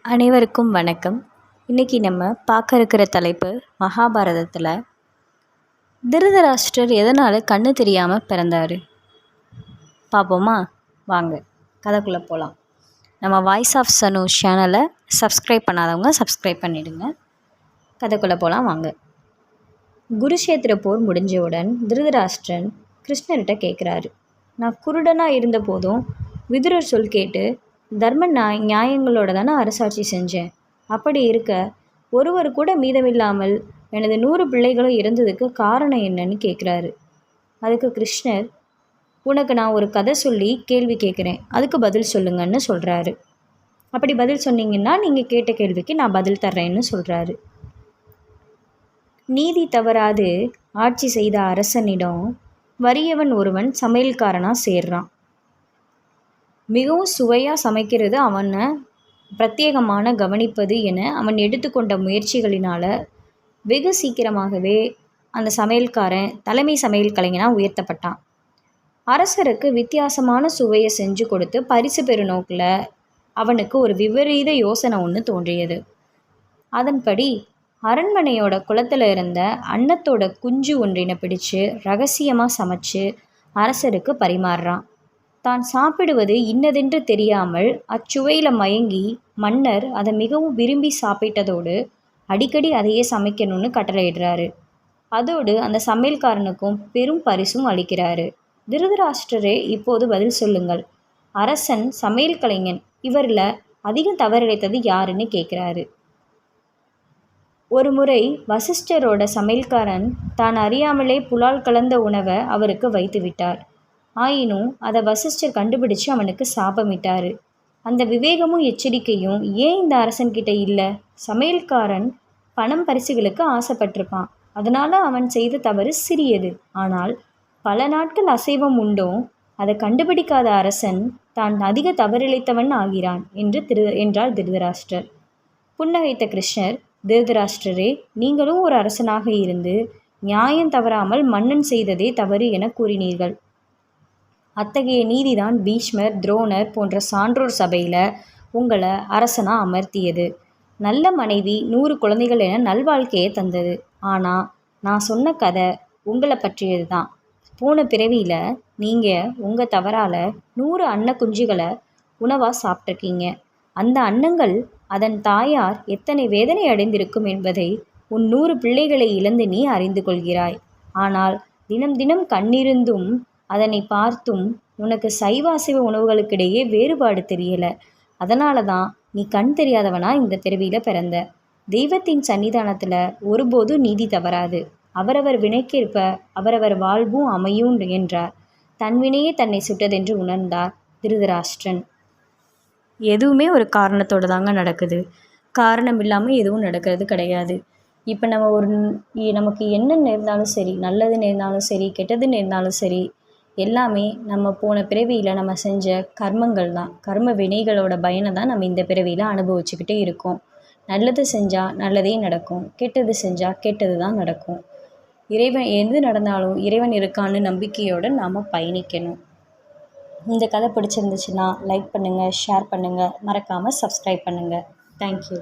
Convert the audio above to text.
அனைவருக்கும் வணக்கம். இன்றைக்கி நம்ம பார்க்க இருக்கிற தலைப்பு மகாபாரதத்தில் திருதராஷ்டிரர் எதனால் கண்ணு தெரியாமல் பிறந்தார் பார்ப்போமா? வாங்க கதைக்குள்ளே போகலாம். நம்ம வாய்ஸ் ஆஃப் சனு சேனலை சப்ஸ்கிரைப் பண்ணாதவங்க சப்ஸ்கிரைப் பண்ணிவிடுங்க. கதைக்குள்ளே போகலாம் வாங்க. குருஷேத்திர போர் முடிஞ்சவுடன் திருதராஷ்டிரன் கிருஷ்ணர்கிட்ட கேட்குறாரு, நான் குருடனாக இருந்த போதும் விதுரர் சொல் கேட்டு தர்ம நியாயங்களோட தானே அரசாட்சி செஞ்சேன். அப்படி இருக்க ஒருவர் கூட மீதமில்லாமல் எனது 100 பிள்ளைகளும் இறந்ததுக்கு காரணம் என்னன்னு கேட்குறாரு. அதுக்கு கிருஷ்ணர், உனக்கு நான் ஒரு கதை சொல்லி கேள்வி கேட்குறேன், அதுக்கு பதில் சொல்லுங்கன்னு சொல்கிறாரு. அப்படி பதில் சொன்னீங்கன்னா நீங்கள் கேட்ட கேள்விக்கு நான் பதில் தர்றேன்னு சொல்கிறாரு. நீதி தவறாது ஆட்சி செய்த அரசனிடம் வறியவன் ஒருவன் சமையல்காரனாக சேர்றான். மிகவும் சுவையாக சமைக்கிறது அவனை பிரத்யேகமான கவனிப்பது என அவன் எடுத்துக்கொண்ட முயற்சிகளினால் வெகு சீக்கிரமாகவே அந்த சமையல்காரன் தலைமை சமையல் கலைஞனாக உயர்த்தப்பட்டான். அரசருக்கு வித்தியாசமான சுவையை செஞ்சு கொடுத்து பரிசு பெறும் நோக்கில் அவனுக்கு ஒரு விபரீத யோசனை ஒன்று தோன்றியது. அதன்படி அரண்மனையோட குளத்தில் இருந்த அன்னத்தோட குஞ்சு ஒன்றினை பிடிச்சு ரகசியமாக சமைச்சு அரசருக்கு பரிமாறுறான். தான் சாப்பிடுவது இன்னதென்று தெரியாமல் அச்சுவையில் மயங்கி மன்னர் அதை மிகவும் விரும்பி சாப்பிட்டதோடு அடிக்கடி அதையே சமைக்கணும்னு கட்டளையிடுறாரு. அதோடு அந்த சமையல்காரனுக்கும் பெரும் பரிசும் அளிக்கிறாரு. திருதராஷ்டிரரே, இப்போது பதில் சொல்லுங்கள். அரசன் சமையல் கலைஞன், இவரில் அதிகம் தவறிழைத்தது யாருன்னு கேட்குறாரு. ஒரு முறை வசிஷ்டரோட சமையல்காரன் தான் அறியாமலே புலால் கலந்த உணவை அவருக்கு வைத்து விட்டார். ஆயினும் அதை வசிஷ்டர் கண்டுபிடிச்சு அவனுக்கு சாபமிட்டார். அந்த விவேகமும் எச்சரிக்கையும் ஏன் இந்த அரசன்கிட்ட இல்லை? சமையல்காரன் பணம் பரிசுகளுக்கு ஆசைப்பட்டிருப்பான், அதனால் அவன் செய்த தவறு சிறியது. ஆனால் பல நாட்கள் அசைவம் உண்டும் அதை கண்டுபிடிக்காத அரசன் தான் அதிக தவறிழைத்தவன் ஆகிறான் என்றார் திருதராஷ்டிரர். புன்னகைத்த கிருஷ்ணர், திருதராஷ்டிரரே, நீங்களும் ஒரு அரசனாக இருந்து நியாயம் தவறாமல் மன்னன் செய்ததே தவறு என கூறினீர்கள். அத்தகைய நீதிதான் பீஷ்மர், துரோணர் போன்ற சான்றோர் சபையில் உங்களை அரசனாக அமர்த்தியது. நல்ல மனைவி, 100 குழந்தைகள் என நல்வாழ்க்கையை தந்தது. ஆனால் நான் சொன்ன கதை உங்களை பற்றியது தான். போன பிறவியில் நீங்கள் உங்கள் தவறால் 100 அன்ன குஞ்சுகளை உணவாக சாப்பிட்ருக்கீங்க. அந்த அன்னங்கள் அதன் தாயார் எத்தனை வேதனை அடைந்திருக்கும் என்பதை உன் 100 பிள்ளைகளை இழந்து நீ அறிந்து கொள்கிறாய். ஆனால் தினம் தினம் கண்ணிருந்தும் அதனை பார்த்தும் உனக்கு சைவ அசைவ உணவுகளுக்கிடையே வேறுபாடு தெரியலை. அதனால தான் நீ கண் தெரியாதவனா இந்த பிறவியில் பிறந்த. தெய்வத்தின் சன்னிதானத்தில் ஒருபோதும் நீதி தவறாது. அவரவர் வினைக்கேற்ப அவரவர் வாழ்வும் அமையும் என்றார். தன் வினையே தன்னை சுட்டதென்று உணர்ந்தார் திருதராஷ்டிரன். எதுவுமே ஒரு காரணத்தோடு தாங்க நடக்குது. காரணம் இல்லாமல் எதுவும் நடக்கிறது கிடையாது. இப்போ நமக்கு என்ன நேர்ந்தாலும் சரி, நல்லது நேர்ந்தாலும் சரி, கெட்டது நேர்ந்தாலும் சரி, எல்லாமே நம்ம போன பிறவியில் நம்ம செஞ்ச கர்மங்கள் தான். கர்ம வினைகளோட பயனை தான் நம்ம இந்த பிறவியில் அனுபவிச்சுக்கிட்டே இருக்கோம். நல்லது செஞ்சால் நல்லதே நடக்கும், கெட்டது செஞ்சால் கெட்டது தான் நடக்கும். இறைவன் எது நடந்தாலும் இறைவன் இருக்கான்னு நம்பிக்கையோடு நாம் பயணிக்கணும். இந்த கதை பிடிச்சிருந்துச்சுன்னா லைக் பண்ணுங்கள், ஷேர் பண்ணுங்கள், மறக்காமல் சப்ஸ்கிரைப் பண்ணுங்கள். தேங்க்யூ.